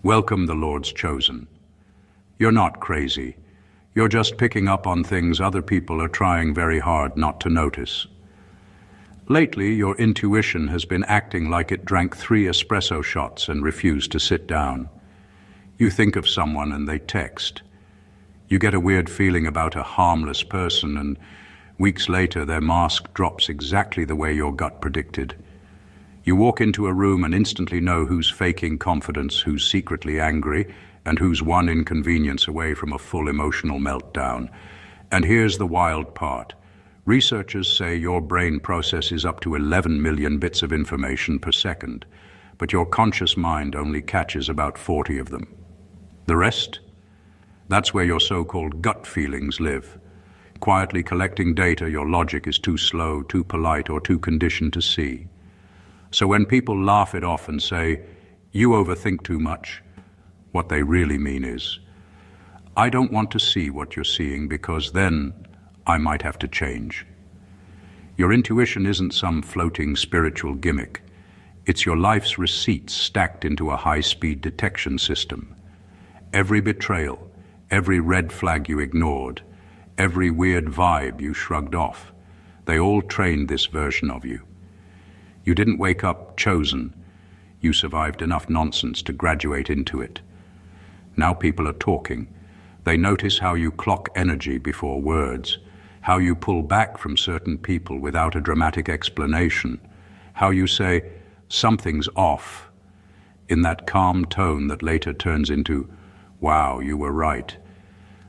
Welcome, the Lord's chosen. You're not crazy. You're just picking up on things other people are trying very hard not to notice. Lately, your intuition has been acting like it drank 3 espresso shots and refused to sit down. You think of someone and they text. You get a weird feeling about a harmless person, and weeks later their mask drops exactly the way your gut predicted. You walk into a room and instantly know who's faking confidence, who's secretly angry, and who's one inconvenience away from a full emotional meltdown. And here's the wild part. Researchers say your brain processes up to 11 million bits of information per second, but your conscious mind only catches about 40 of them. The rest? That's where your so-called gut feelings live. Quietly collecting data your logic is too slow, too polite, or too conditioned to see. So when people laugh it off and say, "You overthink too much," what they really mean is, "I don't want to see what you're seeing because then I might have to change." Your intuition isn't some floating spiritual gimmick. It's your life's receipts stacked into a high-speed detection system. Every betrayal, every red flag you ignored, every weird vibe you shrugged off, they all trained this version of you. You didn't wake up chosen. You survived enough nonsense to graduate into it. Now people are talking. They notice how you clock energy before words, how you pull back from certain people without a dramatic explanation, how you say, "Something's off," in that calm tone that later turns into, "Wow, you were right."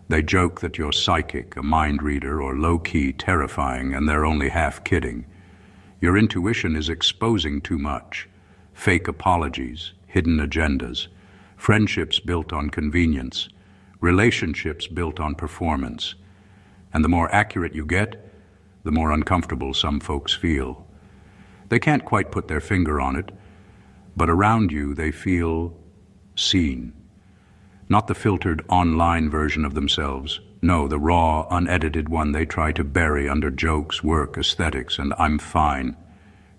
They joke that you're psychic, a mind reader, or low-key terrifying, and they're only half kidding. Your intuition is exposing too much. Fake apologies, hidden agendas, friendships built on convenience, relationships built on performance. And the more accurate you get, the more uncomfortable some folks feel. They can't quite put their finger on it, but around you they feel seen. Not the filtered online version of themselves. No, the raw, unedited one they try to bury under jokes, work, aesthetics, and "I'm fine."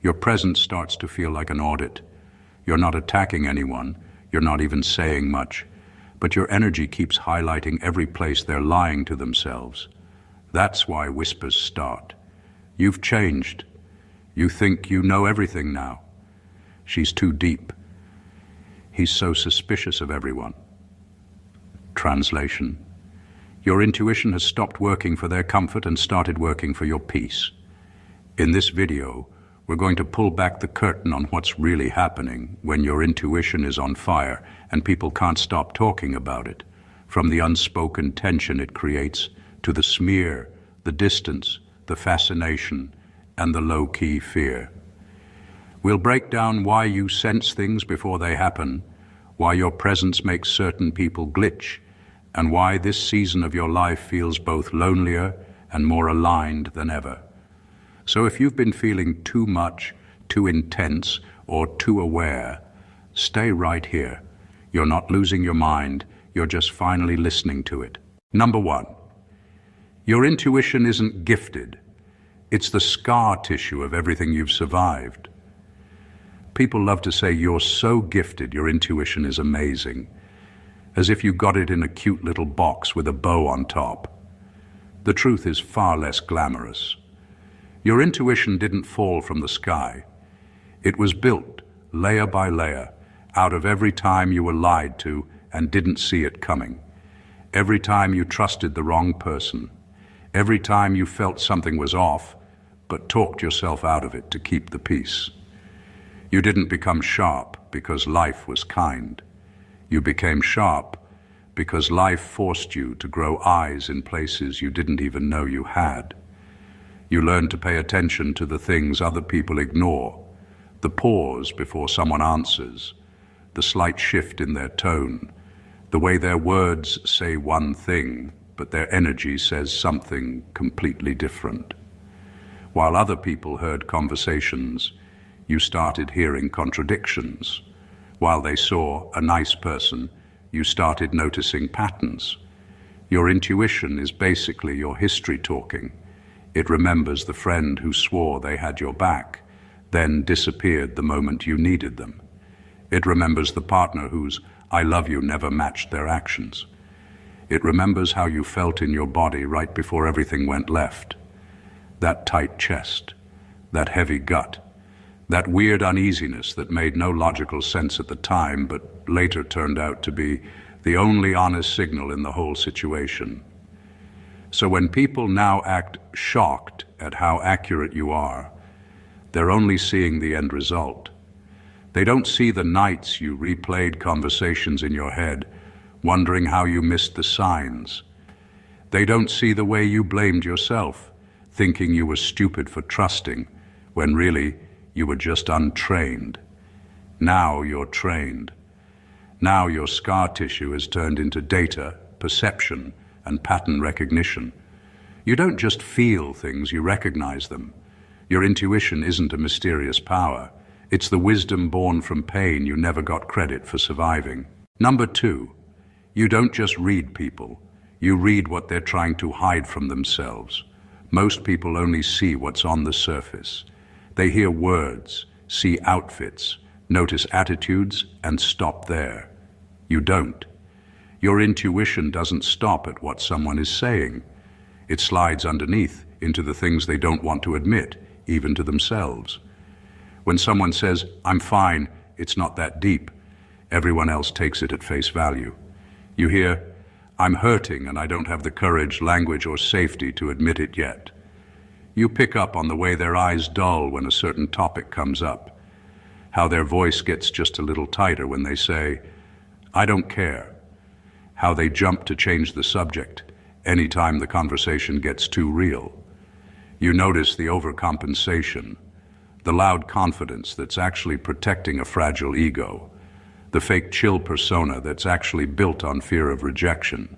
Your presence starts to feel like an audit. You're not attacking anyone, you're not even saying much, but your energy keeps highlighting every place they're lying to themselves. That's why whispers start. "You've changed. You think you know everything now. She's too deep. He's so suspicious of everyone." Translation: your intuition has stopped working for their comfort and started working for your peace. In this video, we're going to pull back the curtain on what's really happening when your intuition is on fire and people can't stop talking about it, from the unspoken tension it creates to the smear, the distance, the fascination, and the low-key fear. We'll break down why you sense things before they happen, why your presence makes certain people glitch, and why this season of your life feels both lonelier and more aligned than ever. So if you've been feeling too much, too intense, or too aware, stay right here. You're not losing your mind, you're just finally listening to it. Number 1, your intuition isn't gifted. It's the scar tissue of everything you've survived. People love to say you're so gifted, your intuition is amazing, as if you got it in a cute little box with a bow on top. The truth is far less glamorous. Your intuition didn't fall from the sky. It was built, layer by layer, out of every time you were lied to and didn't see it coming. Every time you trusted the wrong person. Every time you felt something was off, but talked yourself out of it to keep the peace. You didn't become sharp because life was kind. You became sharp because life forced you to grow eyes in places you didn't even know you had. You learned to pay attention to the things other people ignore, the pause before someone answers, the slight shift in their tone, the way their words say one thing, but their energy says something completely different. While other people heard conversations, you started hearing contradictions. While they saw a nice person, you started noticing patterns. Your intuition is basically your history talking. It remembers the friend who swore they had your back, then disappeared the moment you needed them. It remembers the partner whose "I love you" never matched their actions. It remembers how you felt in your body right before everything went left. That tight chest, that heavy gut, that weird uneasiness that made no logical sense at the time but later turned out to be the only honest signal in the whole situation. So when people now act shocked at how accurate you are, they're only seeing the end result. They don't see the nights you replayed conversations in your head, wondering how you missed the signs. They don't see the way you blamed yourself, thinking you were stupid for trusting, when really you were just untrained. Now you're trained. Now your scar tissue is turned into data, perception, and pattern recognition. You don't just feel things, you recognize them. Your intuition isn't a mysterious power. It's the wisdom born from pain you never got credit for surviving. Number 2, you don't just read people. You read what they're trying to hide from themselves. Most people only see what's on the surface. They hear words, see outfits, notice attitudes, and stop there. You don't. Your intuition doesn't stop at what someone is saying. It slides underneath into the things they don't want to admit, even to themselves. When someone says, "I'm fine, it's not that deep," everyone else takes it at face value. You hear, "I'm hurting and I don't have the courage, language, or safety to admit it yet." You pick up on the way their eyes dull when a certain topic comes up, how their voice gets just a little tighter when they say, "I don't care," how they jump to change the subject anytime the conversation gets too real. You notice the overcompensation, the loud confidence that's actually protecting a fragile ego, the fake chill persona that's actually built on fear of rejection,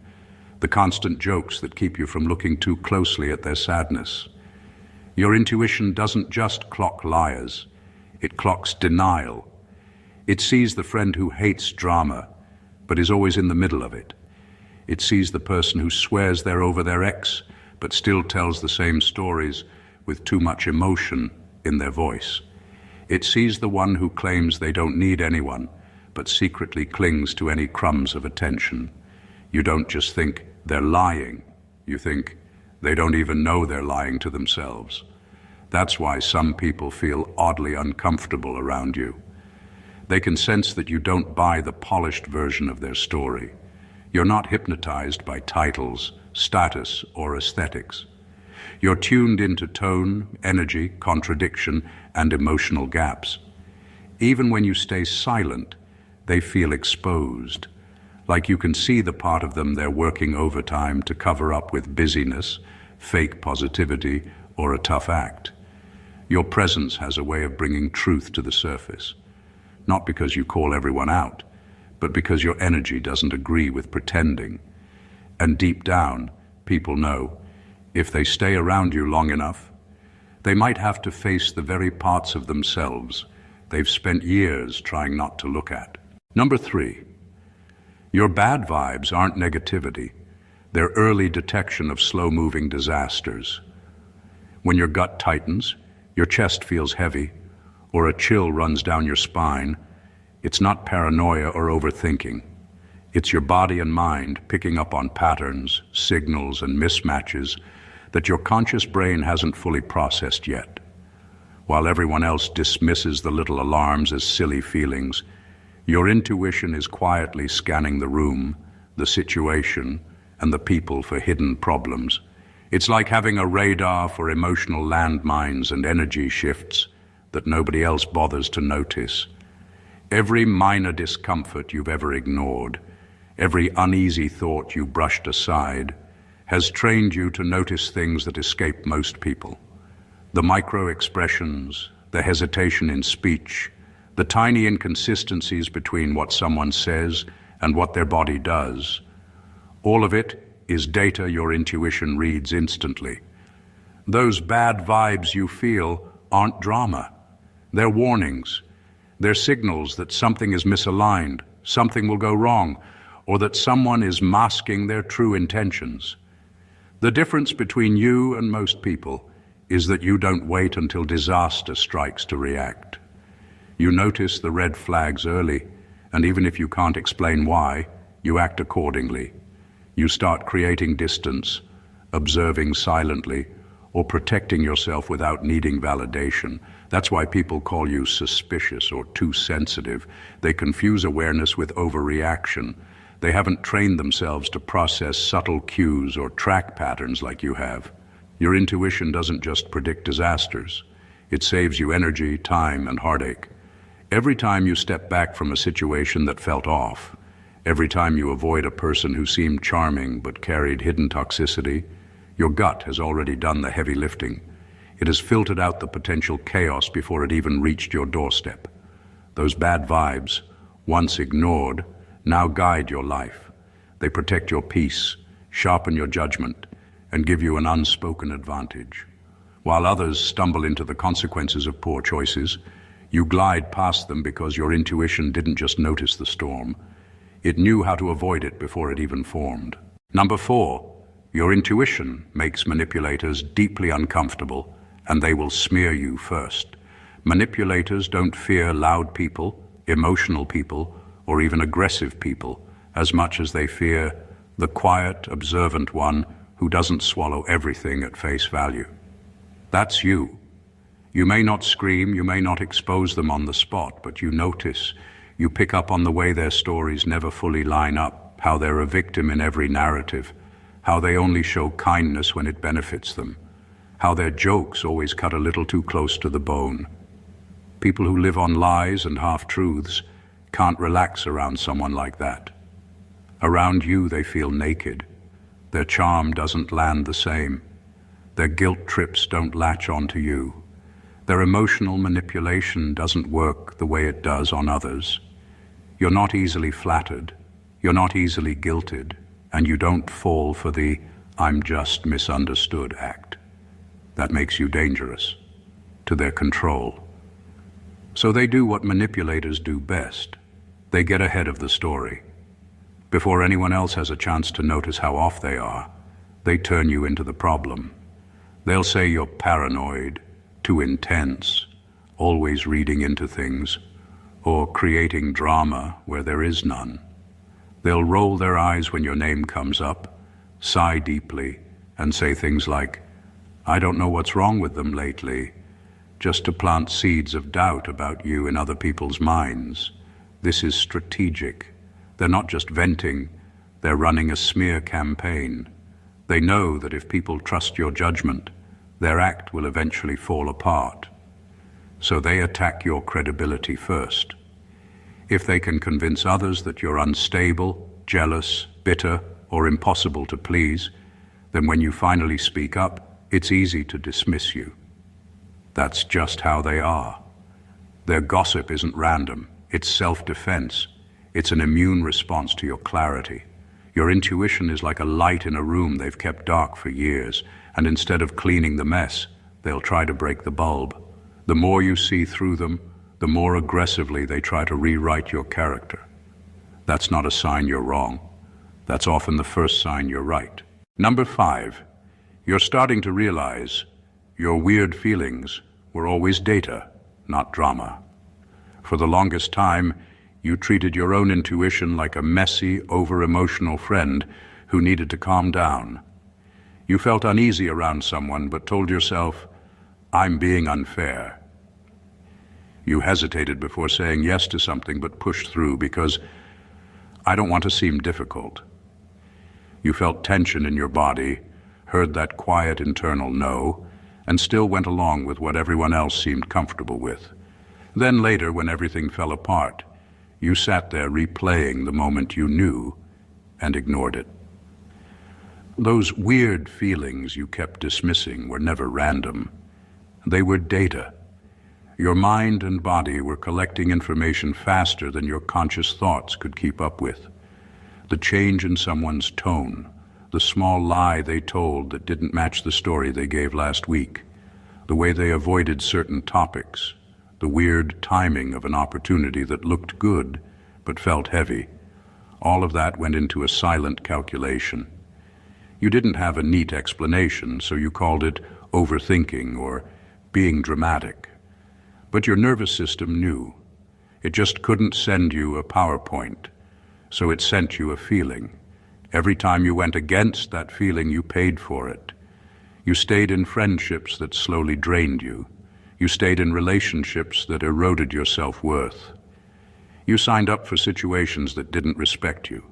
the constant jokes that keep you from looking too closely at their sadness. Your intuition doesn't just clock liars, it clocks denial. It sees the friend who hates drama, but is always in the middle of it. It sees the person who swears they're over their ex, but still tells the same stories with too much emotion in their voice. It sees the one who claims they don't need anyone, but secretly clings to any crumbs of attention. You don't just think they're lying, you think they don't even know they're lying to themselves. That's why some people feel oddly uncomfortable around you. They can sense that you don't buy the polished version of their story. You're not hypnotized by titles, status, or aesthetics. You're tuned into tone, energy, contradiction, and emotional gaps. Even when you stay silent, they feel exposed, like you can see the part of them they're working overtime to cover up with busyness, fake positivity, or a tough act. Your presence has a way of bringing truth to the surface. Not because you call everyone out, but because your energy doesn't agree with pretending. And deep down, people know, if they stay around you long enough, they might have to face the very parts of themselves they've spent years trying not to look at. Number 3, your bad vibes aren't negativity. They're early detection of slow-moving disasters. When your gut tightens, your chest feels heavy, or a chill runs down your spine, it's not paranoia or overthinking. It's your body and mind picking up on patterns, signals, and mismatches that your conscious brain hasn't fully processed yet. While everyone else dismisses the little alarms as silly feelings, your intuition is quietly scanning the room, the situation, and the people for hidden problems. It's like having a radar for emotional landmines and energy shifts that nobody else bothers to notice. Every minor discomfort you've ever ignored, every uneasy thought you brushed aside, has trained you to notice things that escape most people. The micro-expressions, the hesitation in speech, the tiny inconsistencies between what someone says and what their body does. All of it is data your intuition reads instantly. Those bad vibes you feel aren't drama. They're warnings. They're signals that something is misaligned, something will go wrong, or that someone is masking their true intentions. The difference between you and most people is that you don't wait until disaster strikes to react. You notice the red flags early, And even if you can't explain why, you act accordingly. You start creating distance, observing silently, or protecting yourself without needing validation. That's why people call you suspicious or too sensitive. They confuse awareness with overreaction. They haven't trained themselves to process subtle cues or track patterns like you have. Your intuition doesn't just predict disasters. It saves you energy, time, and heartache. Every time you step back from a situation that felt off, every time you avoid a person who seemed charming but carried hidden toxicity, your gut has already done the heavy lifting. It has filtered out the potential chaos before it even reached your doorstep. Those bad vibes, once ignored, now guide your life. They protect your peace, sharpen your judgment, and give you an unspoken advantage. While others stumble into the consequences of poor choices, you glide past them because your intuition didn't just notice the storm. It knew how to avoid it before it even formed. Number 4, your intuition makes manipulators deeply uncomfortable, and they will smear you first. Manipulators don't fear loud people, emotional people, or even aggressive people as much as they fear the quiet, observant one who doesn't swallow everything at face value. That's you. You may not scream, you may not expose them on the spot, but you notice. You pick up on the way their stories never fully line up, how they're a victim in every narrative, how they only show kindness when it benefits them, how their jokes always cut a little too close to the bone. People who live on lies and half-truths can't relax around someone like that. Around you, they feel naked. Their charm doesn't land the same. Their guilt trips don't latch onto you. Their emotional manipulation doesn't work the way it does on others. You're not easily flattered, you're not easily guilted, and you don't fall for the "I'm just misunderstood" act. That makes you dangerous to their control. So they do what manipulators do best. They get ahead of the story. Before anyone else has a chance to notice how off they are, they turn you into the problem. They'll say you're paranoid, too intense, always reading into things, or creating drama where there is none. They'll roll their eyes when your name comes up, sigh deeply, and say things like, "I don't know what's wrong with them lately," just to plant seeds of doubt about you in other people's minds. This is strategic. They're not just venting, they're running a smear campaign. They know that if people trust your judgment, their act will eventually fall apart. So they attack your credibility first. If they can convince others that you're unstable, jealous, bitter, or impossible to please, then when you finally speak up, it's easy to dismiss you. That's just how they are. Their gossip isn't random, it's self-defense. It's an immune response to your clarity. Your intuition is like a light in a room they've kept dark for years, and instead of cleaning the mess, they'll try to break the bulb. The more you see through them, the more aggressively they try to rewrite your character. That's not a sign you're wrong. That's often the first sign you're right. Number 5, you're starting to realize your weird feelings were always data, not drama. For the longest time, you treated your own intuition like a messy, over-emotional friend who needed to calm down. You felt uneasy around someone, but told yourself, "I'm being unfair." You hesitated before saying yes to something, but pushed through because, "I don't want to seem difficult." You felt tension in your body, heard that quiet internal no, and still went along with what everyone else seemed comfortable with. Then later, when everything fell apart, you sat there replaying the moment you knew and ignored it. Those weird feelings you kept dismissing were never random. They were data. Your mind and body were collecting information faster than your conscious thoughts could keep up with. The change in someone's tone, the small lie they told that didn't match the story they gave last week, the way they avoided certain topics, the weird timing of an opportunity that looked good but felt heavy. All of that went into a silent calculation. You didn't have a neat explanation, so you called it overthinking or being dramatic. But your nervous system knew. It just couldn't send you a PowerPoint, so it sent you a feeling. Every time you went against that feeling, you paid for it. You stayed in friendships that slowly drained you. You stayed in relationships that eroded your self-worth. You signed up for situations that didn't respect you.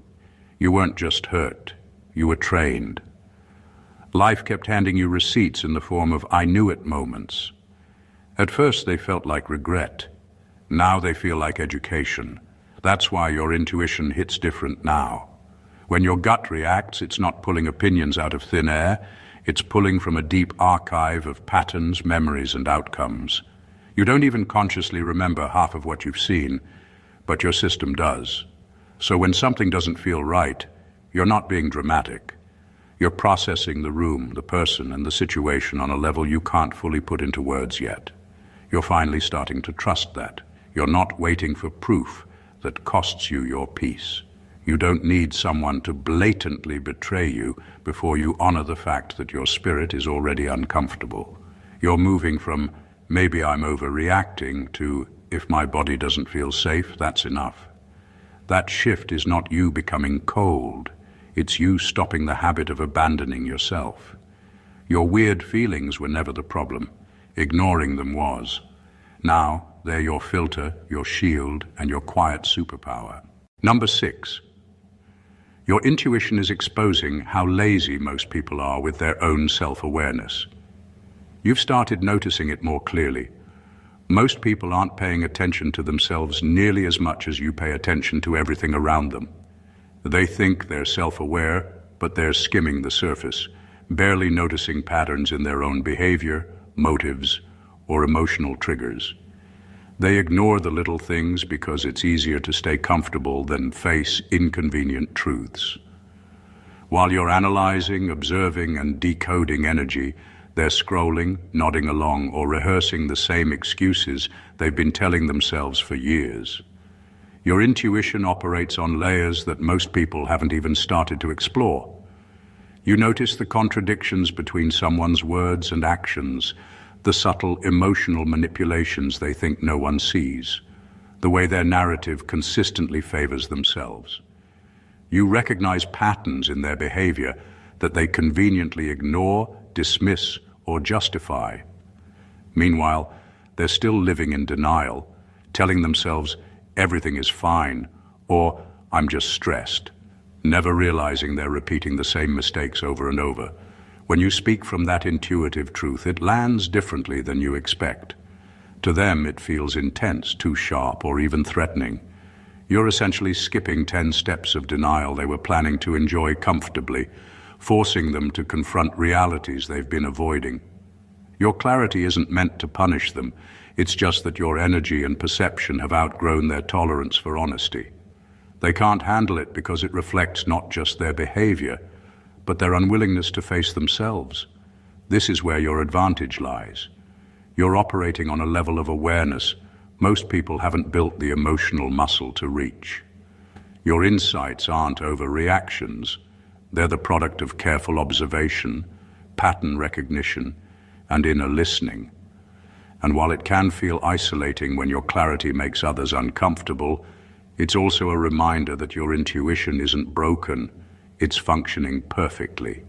You weren't just hurt, you were trained. Life kept handing you receipts in the form of "I knew it" moments. At first they felt like regret. Now they feel like education. That's why your intuition hits different now. When your gut reacts, it's not pulling opinions out of thin air. It's pulling from a deep archive of patterns, memories, and outcomes. You don't even consciously remember half of what you've seen, but your system does. So when something doesn't feel right, you're not being dramatic. You're processing the room, the person, and the situation on a level you can't fully put into words yet. You're finally starting to trust that. You're not waiting for proof that costs you your peace. You don't need someone to blatantly betray you before you honor the fact that your spirit is already uncomfortable. You're moving from "maybe I'm overreacting" to "if my body doesn't feel safe, that's enough." That shift is not you becoming cold. It's you stopping the habit of abandoning yourself. Your weird feelings were never the problem. Ignoring them was. Now, they're your filter, your shield, and your quiet superpower. Number 6. Your intuition is exposing how lazy most people are with their own self-awareness. You've started noticing it more clearly. Most people aren't paying attention to themselves nearly as much as you pay attention to everything around them. They think they're self-aware, but they're skimming the surface, barely noticing patterns in their own behavior, motives, or emotional triggers. They ignore the little things because it's easier to stay comfortable than face inconvenient truths. While you're analyzing, observing, and decoding energy, they're scrolling, nodding along, or rehearsing the same excuses they've been telling themselves for years. Your intuition operates on layers that most people haven't even started to explore. You notice the contradictions between someone's words and actions, the subtle emotional manipulations they think no one sees, the way their narrative consistently favors themselves. You recognize patterns in their behavior that they conveniently ignore, dismiss, or justify. Meanwhile, they're still living in denial, telling themselves everything is fine, or "I'm just stressed," never realizing they're repeating the same mistakes over and over. When you speak from that intuitive truth, it lands differently than you expect. To them, it feels intense, too sharp, or even threatening. You're essentially skipping 10 steps of denial they were planning to enjoy comfortably, forcing them to confront realities they've been avoiding. Your clarity isn't meant to punish them. It's just that your energy and perception have outgrown their tolerance for honesty. They can't handle it because it reflects not just their behavior, but their unwillingness to face themselves. This is where your advantage lies. You're operating on a level of awareness most people haven't built the emotional muscle to reach. Your insights aren't overreactions. They're the product of careful observation, pattern recognition, and inner listening. And while it can feel isolating when your clarity makes others uncomfortable, it's also a reminder that your intuition isn't broken, it's functioning perfectly.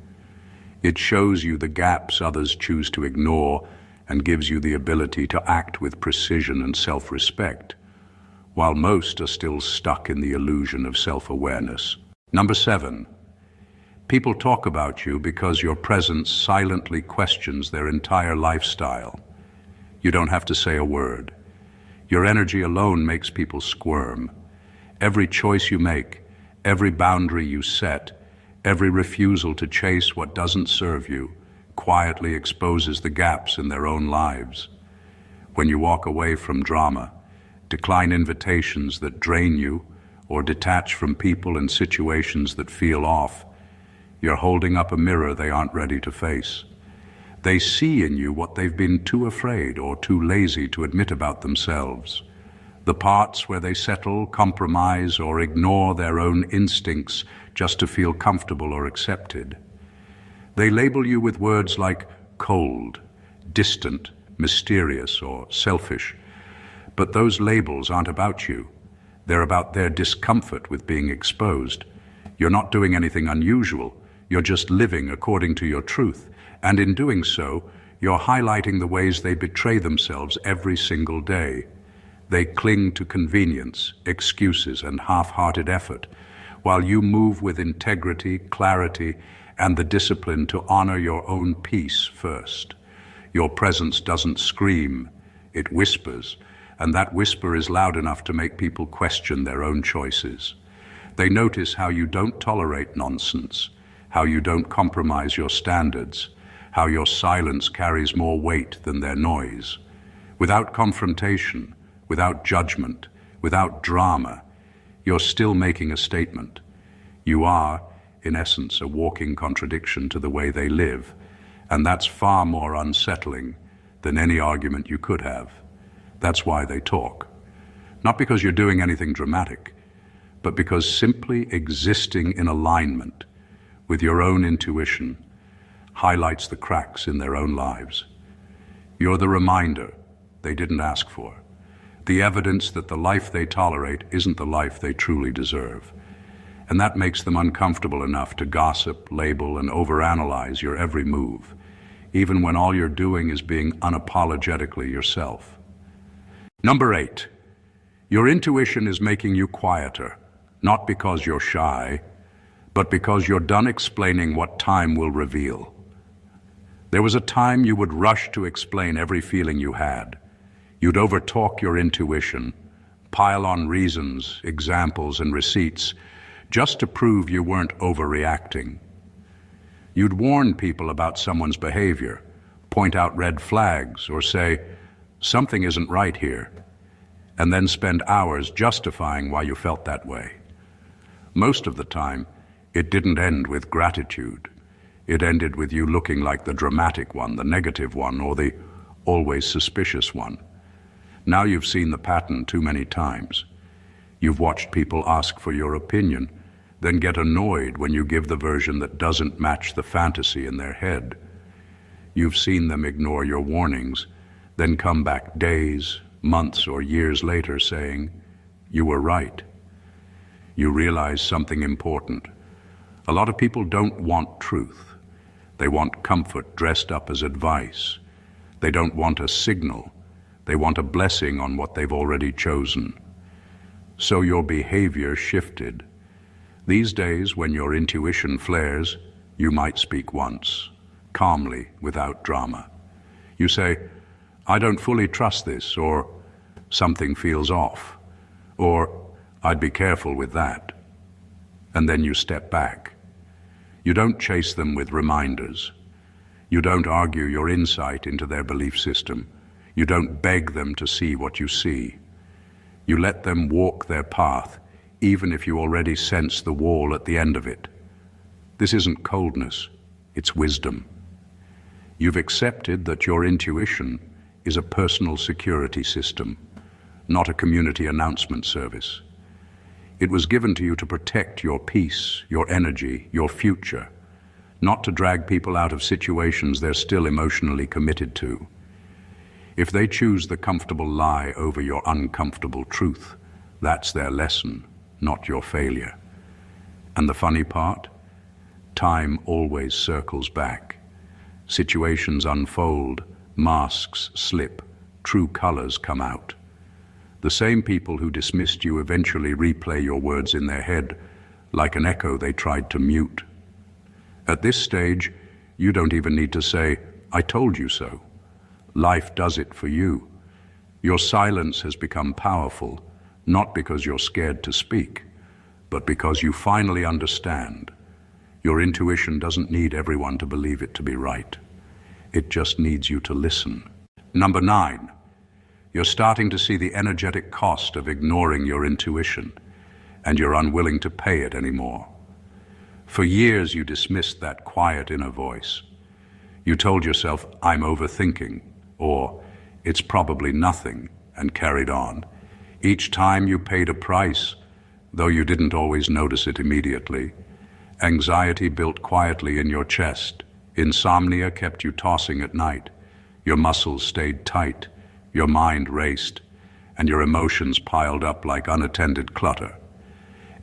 It shows you the gaps others choose to ignore and gives you the ability to act with precision and self-respect, while most are still stuck in the illusion of self-awareness. Number 7. People talk about you because your presence silently questions their entire lifestyle. You don't have to say a word. Your energy alone makes people squirm. Every choice you make, every boundary you set, every refusal to chase what doesn't serve you, quietly exposes the gaps in their own lives. When you walk away from drama, decline invitations that drain you, or detach from people and situations that feel off, you're holding up a mirror they aren't ready to face. They see in you what they've been too afraid or too lazy to admit about themselves. The parts where they settle, compromise, or ignore their own instincts just to feel comfortable or accepted. They label you with words like cold, distant, mysterious, or selfish. But those labels aren't about you. They're about their discomfort with being exposed. You're not doing anything unusual. You're just living according to your truth. And in doing so, you're highlighting the ways they betray themselves every single day. They cling to convenience, excuses, and half-hearted effort, while you move with integrity, clarity, and the discipline to honor your own peace first. Your presence doesn't scream, it whispers, and that whisper is loud enough to make people question their own choices. They notice how you don't tolerate nonsense, how you don't compromise your standards, how your silence carries more weight than their noise. Without confrontation, without judgment, without drama, you're still making a statement. You are, in essence, a walking contradiction to the way they live, and that's far more unsettling than any argument you could have. That's why they talk. Not because you're doing anything dramatic, but because simply existing in alignment with your own intuition highlights the cracks in their own lives. You're the reminder they didn't ask for, the evidence that the life they tolerate isn't the life they truly deserve. And that makes them uncomfortable enough to gossip, label, and overanalyze your every move, even when all you're doing is being unapologetically yourself. Number 8, your intuition is making you quieter, not because you're shy, but because you're done explaining what time will reveal. There was a time you would rush to explain every feeling you had. You'd overtalk your intuition, pile on reasons, examples, and receipts, just to prove you weren't overreacting. You'd warn people about someone's behavior, point out red flags, or say, something isn't right here, and then spend hours justifying why you felt that way. Most of the time, it didn't end with gratitude. It ended with you looking like the dramatic one, the negative one, or the always suspicious one. Now you've seen the pattern too many times. You've watched people ask for your opinion, then get annoyed when you give the version that doesn't match the fantasy in their head. You've seen them ignore your warnings, then come back days, months, or years later saying, you were right. You realize something important. A lot of people don't want truth. They want comfort dressed up as advice. They don't want a signal. They want a blessing on what they've already chosen. So your behavior shifted. These days, when your intuition flares, you might speak once, calmly, without drama. You say, I don't fully trust this, or something feels off, or I'd be careful with that. And then you step back. You don't chase them with reminders. You don't argue your insight into their belief system. You don't beg them to see what you see. You let them walk their path, even if you already sense the wall at the end of it. This isn't coldness, it's wisdom. You've accepted that your intuition is a personal security system, not a community announcement service. It was given to you to protect your peace, your energy, your future, not to drag people out of situations they're still emotionally committed to. If they choose the comfortable lie over your uncomfortable truth, that's their lesson, not your failure. And the funny part? Time always circles back. Situations unfold, masks slip, true colors come out. The same people who dismissed you eventually replay your words in their head, like an echo they tried to mute. At this stage, you don't even need to say, I told you so. Life does it for you. Your silence has become powerful, not because you're scared to speak, but because you finally understand. Your intuition doesn't need everyone to believe it to be right. It just needs you to listen. Number 9, you're starting to see the energetic cost of ignoring your intuition, and you're unwilling to pay it anymore. For years, you dismissed that quiet inner voice. You told yourself, I'm overthinking, or it's probably nothing, and carried on. Each time you paid a price, though you didn't always notice it immediately. Anxiety built quietly in your chest. Insomnia kept you tossing at night. Your muscles stayed tight. Your mind raced. and your emotions piled up like unattended clutter.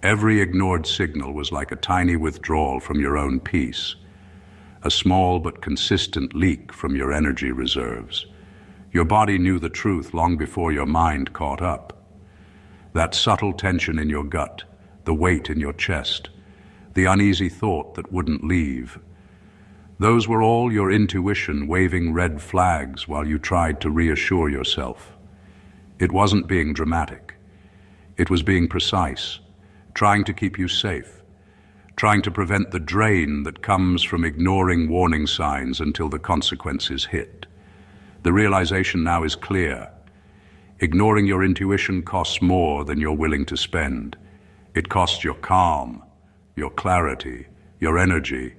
Every ignored signal was like a tiny withdrawal from your own peace, a small but consistent leak from your energy reserves. Your body knew the truth long before your mind caught up. That subtle tension in your gut, the weight in your chest, the uneasy thought that wouldn't leave. Those were all your intuition waving red flags while you tried to reassure yourself. It wasn't being dramatic. It was being precise, trying to keep you safe, trying to prevent the drain that comes from ignoring warning signs until the consequences hit. The realization now is clear. Ignoring your intuition costs more than you're willing to spend. It costs your calm, your clarity, your energy,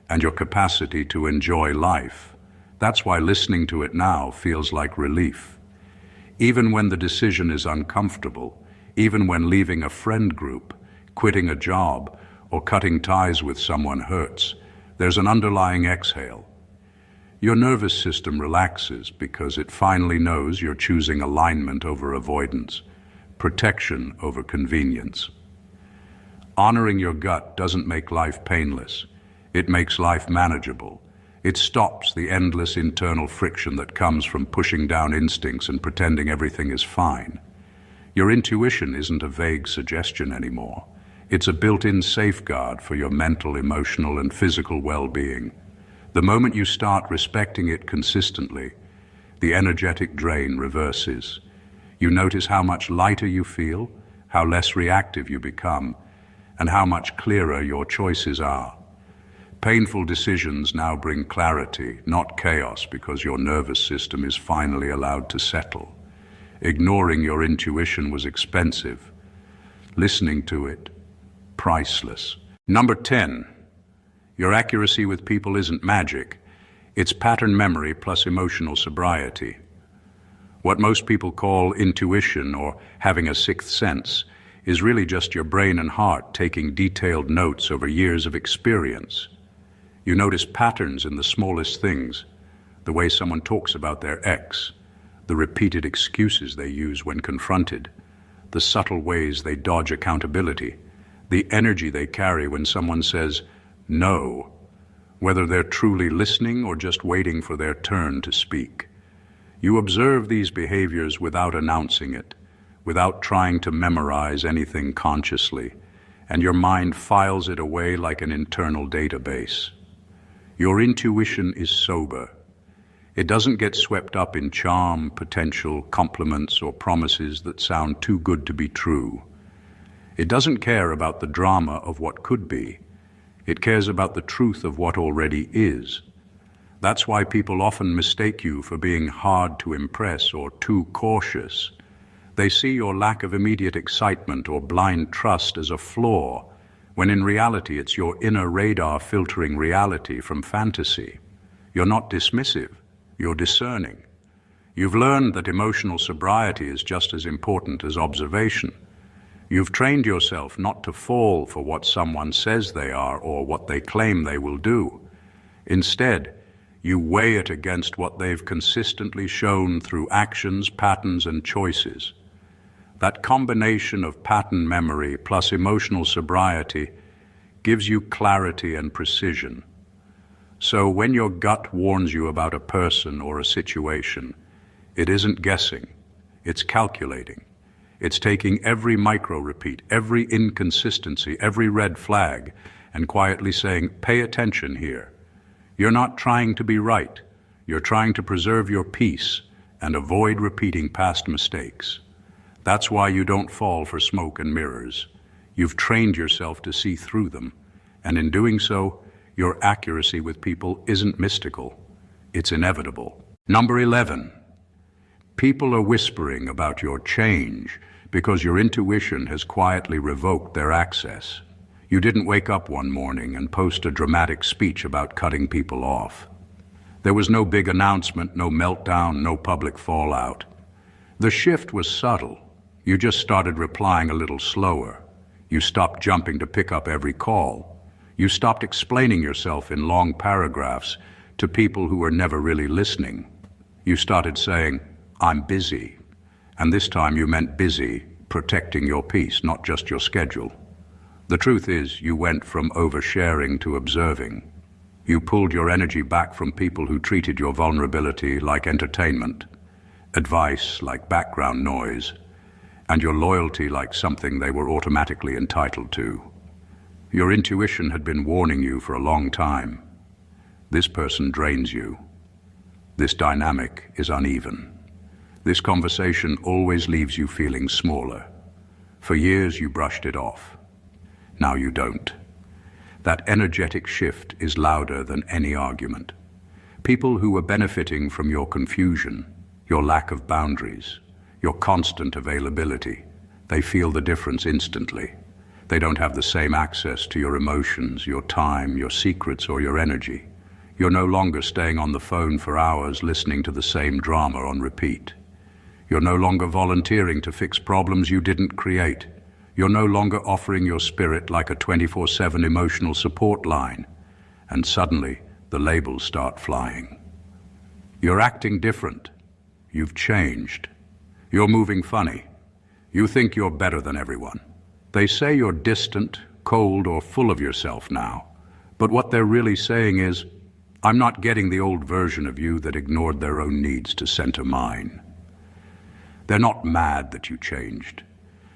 and your capacity to enjoy life. That's why listening to it now feels like relief. Even when the decision is uncomfortable, even when leaving a friend group, quitting a job, or cutting ties with someone hurts, there's an underlying exhale. Your nervous system relaxes because it finally knows you're choosing alignment over avoidance, protection over convenience. Honoring your gut doesn't make life painless. It makes life manageable. It stops the endless internal friction that comes from pushing down instincts and pretending everything is fine. Your intuition isn't a vague suggestion anymore. It's a built-in safeguard for your mental, emotional, and physical well-being. The moment you start respecting it consistently, the energetic drain reverses. You notice how much lighter you feel, how less reactive you become, and how much clearer your choices are. Painful decisions now bring clarity, not chaos, because your nervous system is finally allowed to settle. Ignoring your intuition was expensive. Listening to it, priceless. Number 10. Your accuracy with people isn't magic. It's pattern memory plus emotional sobriety. What most people call intuition or having a sixth sense is really just your brain and heart taking detailed notes over years of experience. You notice patterns in the smallest things, the way someone talks about their ex, the repeated excuses they use when confronted, the subtle ways they dodge accountability, the energy they carry when someone says no, whether they're truly listening or just waiting for their turn to speak. You observe these behaviors without announcing it, without trying to memorize anything consciously, and your mind files it away like an internal database. Your intuition is sober. It doesn't get swept up in charm, potential, compliments, or promises that sound too good to be true. It doesn't care about the drama of what could be. It cares about the truth of what already is. That's why people often mistake you for being hard to impress or too cautious. They see your lack of immediate excitement or blind trust as a flaw, when in reality it's your inner radar filtering reality from fantasy. You're not dismissive, you're discerning. You've learned that emotional sobriety is just as important as observation. You've trained yourself not to fall for what someone says they are or what they claim they will do. Instead, you weigh it against what they've consistently shown through actions, patterns, and choices. That combination of pattern memory plus emotional sobriety gives you clarity and precision. So when your gut warns you about a person or a situation, it isn't guessing, it's calculating. It's taking every micro-repeat, every inconsistency, every red flag, and quietly saying, pay attention here. You're not trying to be right. You're trying to preserve your peace and avoid repeating past mistakes. That's why you don't fall for smoke and mirrors. You've trained yourself to see through them, and in doing so, your accuracy with people isn't mystical. It's inevitable. Number 11. People are whispering about your change because your intuition has quietly revoked their access. You didn't wake up one morning and post a dramatic speech about cutting people off. There was no big announcement, no meltdown, no public fallout. The shift was subtle. You just started replying a little slower. You stopped jumping to pick up every call. You stopped explaining yourself in long paragraphs to people who were never really listening. You started saying, I'm busy. And this time you meant busy, protecting your peace, not just your schedule. The truth is, you went from oversharing to observing. You pulled your energy back from people who treated your vulnerability like entertainment, advice like background noise, and your loyalty like something they were automatically entitled to. Your intuition had been warning you for a long time. This person drains you. This dynamic is uneven. This conversation always leaves you feeling smaller. For years you brushed it off. Now you don't. That energetic shift is louder than any argument. People who were benefiting from your confusion, your lack of boundaries, your constant availability, they feel the difference instantly. They don't have the same access to your emotions, your time, your secrets, or your energy. You're no longer staying on the phone for hours listening to the same drama on repeat. You're no longer volunteering to fix problems you didn't create. You're no longer offering your spirit like a 24/7 emotional support line. And suddenly, the labels start flying. You're acting different. You've changed. You're moving funny. You think you're better than everyone. They say you're distant, cold, or full of yourself now. But what they're really saying is, I'm not getting the old version of you that ignored their own needs to center mine. They're not mad that you changed.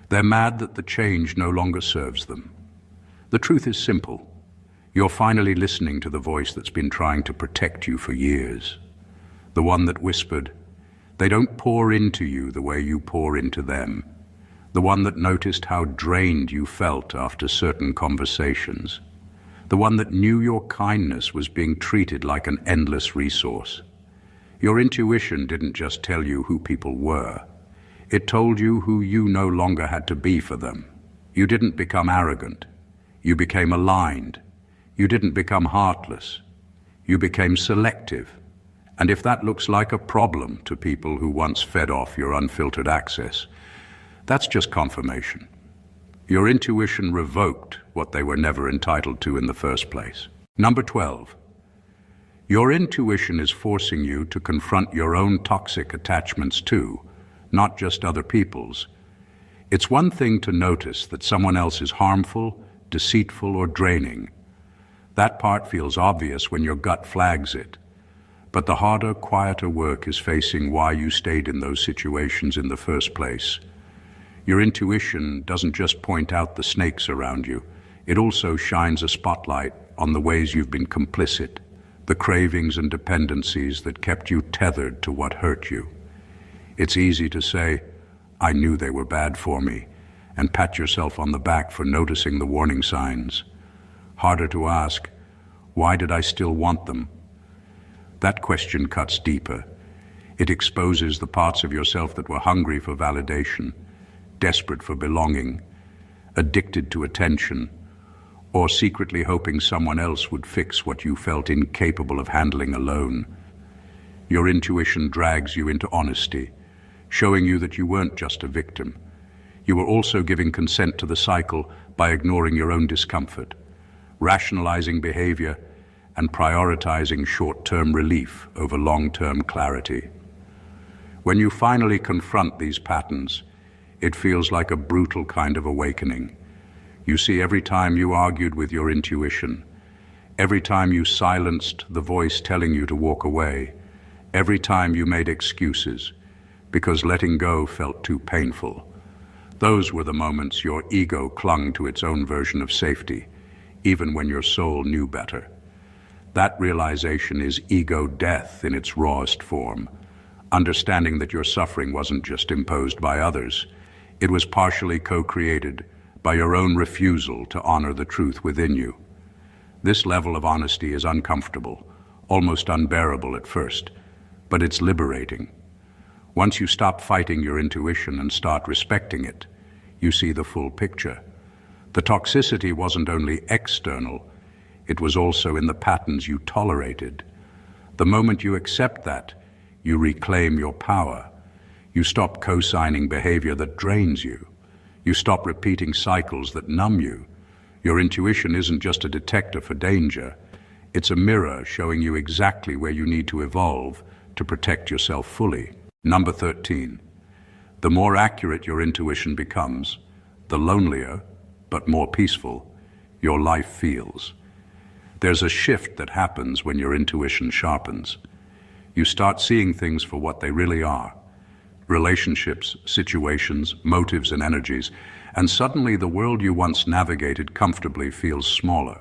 They're mad that the change no longer serves them. The truth is simple. You're finally listening to the voice that's been trying to protect you for years. The one that whispered, they don't pour into you the way you pour into them. The one that noticed how drained you felt after certain conversations. The one that knew your kindness was being treated like an endless resource. Your intuition didn't just tell you who people were. It told you who you no longer had to be for them. You didn't become arrogant. You became aligned. You didn't become heartless. You became selective. And if that looks like a problem to people who once fed off your unfiltered access, that's just confirmation. Your intuition revoked what they were never entitled to in the first place. Number 12. Your intuition is forcing you to confront your own toxic attachments too, not just other people's. It's one thing to notice that someone else is harmful, deceitful, or draining. That part feels obvious when your gut flags it. But the harder, quieter work is facing why you stayed in those situations in the first place. Your intuition doesn't just point out the snakes around you. It also shines a spotlight on the ways you've been complicit, the cravings and dependencies that kept you tethered to what hurt you. It's easy to say, I knew they were bad for me, and pat yourself on the back for noticing the warning signs. Harder to ask, why did I still want them? That question cuts deeper. It exposes the parts of yourself that were hungry for validation, desperate for belonging, addicted to attention, or secretly hoping someone else would fix what you felt incapable of handling alone. Your intuition drags you into honesty, showing you that you weren't just a victim. You were also giving consent to the cycle by ignoring your own discomfort, rationalizing behavior, and prioritizing short-term relief over long-term clarity. When you finally confront these patterns, it feels like a brutal kind of awakening. You see, every time you argued with your intuition, every time you silenced the voice telling you to walk away, every time you made excuses, because letting go felt too painful. Those were the moments your ego clung to its own version of safety, even when your soul knew better. That realization is ego death in its rawest form, understanding that your suffering wasn't just imposed by others, it was partially co-created by your own refusal to honor the truth within you. This level of honesty is uncomfortable, almost unbearable at first, but it's liberating. Once you stop fighting your intuition and start respecting it, you see the full picture. The toxicity wasn't only external, it was also in the patterns you tolerated. The moment you accept that, you reclaim your power. You stop co-signing behavior that drains you. You stop repeating cycles that numb you. Your intuition isn't just a detector for danger. It's a mirror showing you exactly where you need to evolve to protect yourself fully. Number 13. The more accurate your intuition becomes, the lonelier, but more peaceful, your life feels. There's a shift that happens when your intuition sharpens. You start seeing things for what they really are: relationships, situations, motives, and energies, and suddenly the world you once navigated comfortably feels smaller.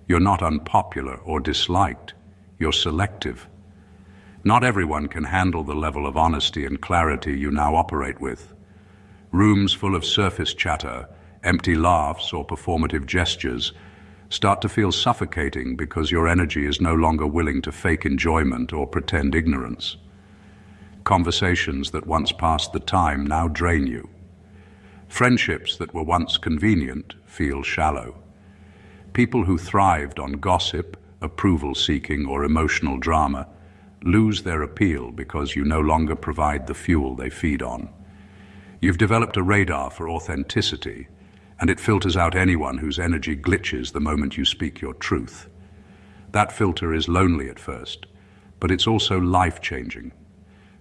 You're not unpopular or disliked, you're selective. Not everyone can handle the level of honesty and clarity you now operate with. Rooms full of surface chatter, empty laughs, or performative gestures start to feel suffocating because your energy is no longer willing to fake enjoyment or pretend ignorance. Conversations that once passed the time now drain you. Friendships that were once convenient feel shallow. People who thrived on gossip, approval-seeking, or emotional drama lose their appeal because you no longer provide the fuel they feed on. You've developed a radar for authenticity, and it filters out anyone whose energy glitches the moment you speak your truth. That filter is lonely at first, but it's also life-changing.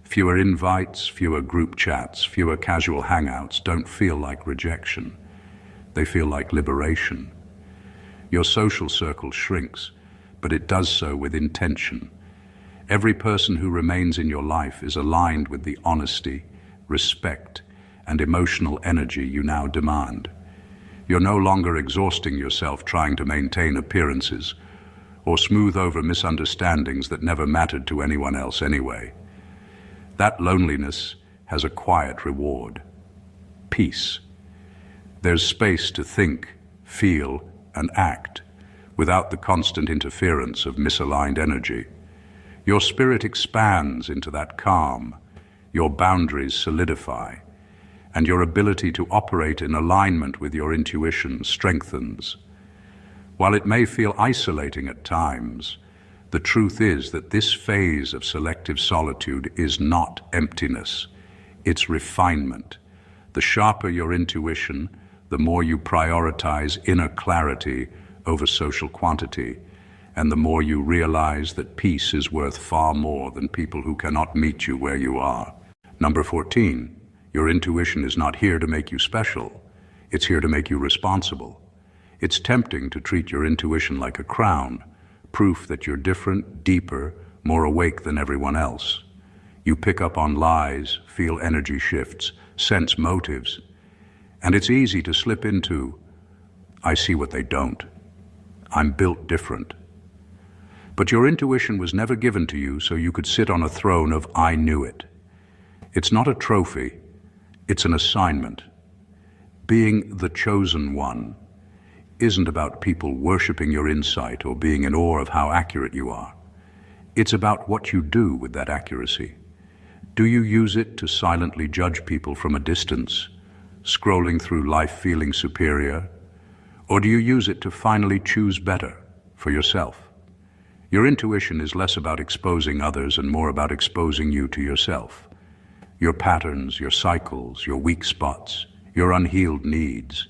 Fewer invites, fewer group chats, fewer casual hangouts don't feel like rejection. They feel like liberation. Your social circle shrinks, but it does so with intention. Every person who remains in your life is aligned with the honesty, respect, and emotional energy you now demand. You're no longer exhausting yourself trying to maintain appearances or smooth over misunderstandings that never mattered to anyone else anyway. That loneliness has a quiet reward: peace. There's space to think, feel, and act without the constant interference of misaligned energy. Your spirit expands into that calm, your boundaries solidify, and your ability to operate in alignment with your intuition strengthens. While it may feel isolating at times, the truth is that this phase of selective solitude is not emptiness, it's refinement. The sharper your intuition, the more you prioritize inner clarity over social quantity, and the more you realize that peace is worth far more than people who cannot meet you where you are. Number 14. Your intuition is not here to make you special. It's here to make you responsible. It's tempting to treat your intuition like a crown, proof that you're different, deeper, more awake than everyone else. You pick up on lies, feel energy shifts, sense motives, and it's easy to slip into, "I see what they don't. I'm built different." But your intuition was never given to you so you could sit on a throne of "I knew it." It's not a trophy. It's an assignment. Being the chosen one isn't about people worshiping your insight or being in awe of how accurate you are. It's about what you do with that accuracy. Do you use it to silently judge people from a distance, scrolling through life feeling superior? Or do you use it to finally choose better for yourself? Your intuition is less about exposing others and more about exposing you to yourself. Your patterns, your cycles, your weak spots, your unhealed needs.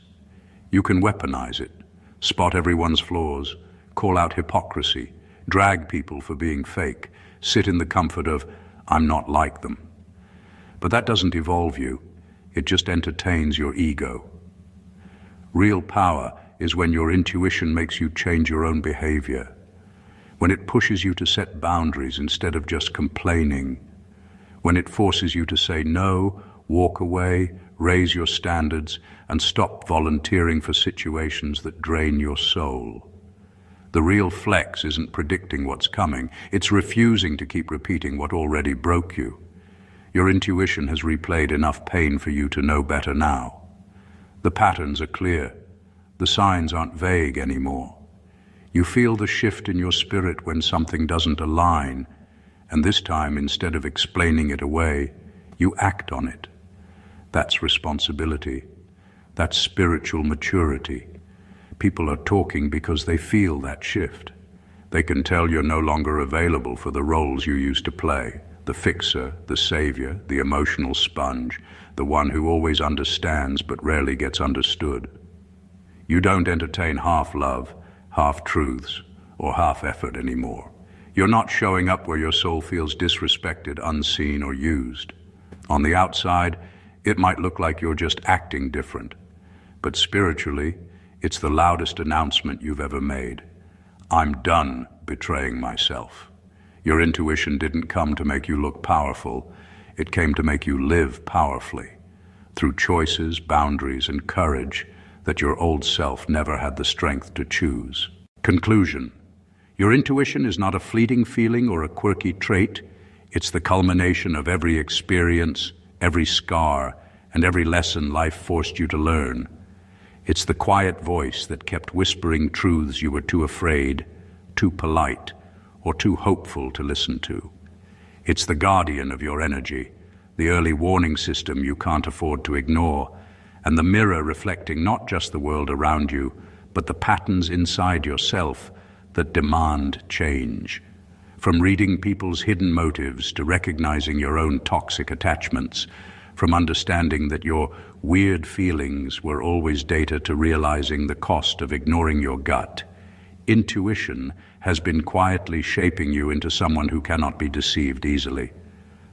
You can weaponize it, spot everyone's flaws, call out hypocrisy, drag people for being fake, sit in the comfort of, "I'm not like them." But that doesn't evolve you, it just entertains your ego. Real power is when your intuition makes you change your own behavior, when it pushes you to set boundaries instead of just complaining, when it forces you to say no, walk away, raise your standards, and stop volunteering for situations that drain your soul. The real flex isn't predicting what's coming, it's refusing to keep repeating what already broke you. Your intuition has replayed enough pain for you to know better now. The patterns are clear, the signs aren't vague anymore. You feel the shift in your spirit when something doesn't align, and this time, instead of explaining it away, you act on it. That's responsibility. That's spiritual maturity. People are talking because they feel that shift. They can tell you're no longer available for the roles you used to play: the fixer, the savior, the emotional sponge, the one who always understands but rarely gets understood. You don't entertain half love, half truths, or half effort anymore. You're not showing up where your soul feels disrespected, unseen, or used. On the outside, It might look like you're just acting different, but spiritually, it's the loudest announcement you've ever made. I'm done betraying myself. Your intuition didn't come to make you look powerful. It came to make you live powerfully, through choices, boundaries, and courage that your old self never had the strength to choose. Conclusion. Your intuition is not a fleeting feeling or a quirky trait. It's the culmination of every experience, every scar, and every lesson life forced you to learn. It's the quiet voice that kept whispering truths you were too afraid, too polite, or too hopeful to listen to. It's the guardian of your energy, the early warning system you can't afford to ignore, and the mirror reflecting not just the world around you, but the patterns inside yourself that demand change. From reading people's hidden motives to recognizing your own toxic attachments, from understanding that your weird feelings were always data to realizing the cost of ignoring your gut, intuition has been quietly shaping you into someone who cannot be deceived easily,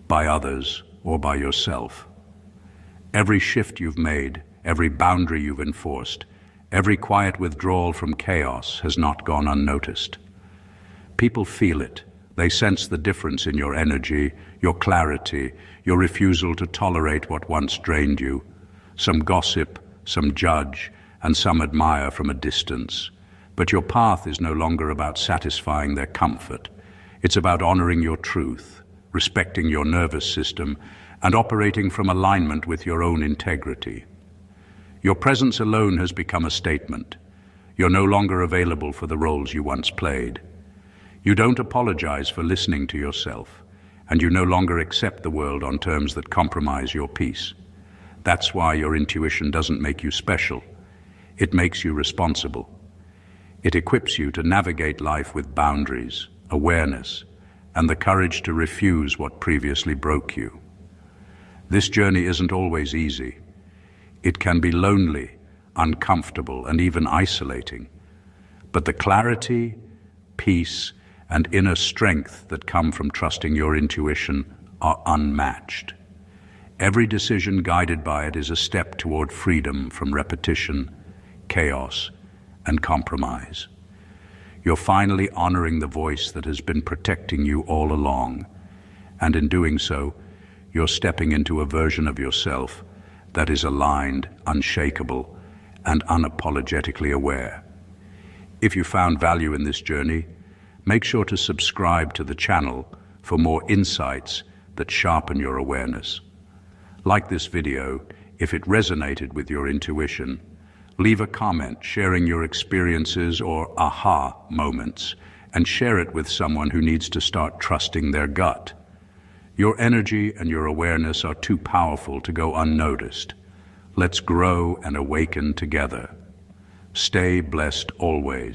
by others or by yourself. Every shift you've made, every boundary you've enforced, every quiet withdrawal from chaos has not gone unnoticed. People feel it. They sense the difference in your energy, your clarity, your refusal to tolerate what once drained you. Some gossip, some judge, and some admire from a distance. But your path is no longer about satisfying their comfort. It's about honoring your truth, respecting your nervous system, and operating from alignment with your own integrity. Your presence alone has become a statement. You're no longer available for the roles you once played. You don't apologize for listening to yourself, and you no longer accept the world on terms that compromise your peace. That's why your intuition doesn't make you special. It makes you responsible. It equips you to navigate life with boundaries, awareness, and the courage to refuse what previously broke you. This journey isn't always easy. It can be lonely, uncomfortable, and even isolating. But the clarity, peace, and inner strength that come from trusting your intuition are unmatched. Every decision guided by it is a step toward freedom from repetition, chaos, and compromise. You're finally honoring the voice that has been protecting you all along, and in doing so, you're stepping into a version of yourself that is aligned, unshakable, and unapologetically aware. If you found value in this journey, make sure to subscribe to the channel for more insights that sharpen your awareness. Like this video if it resonated with your intuition. Leave a comment sharing your experiences or aha moments, and share it with someone who needs to start trusting their gut. Your energy and your awareness are too powerful to go unnoticed. Let's grow and awaken together. Stay blessed always.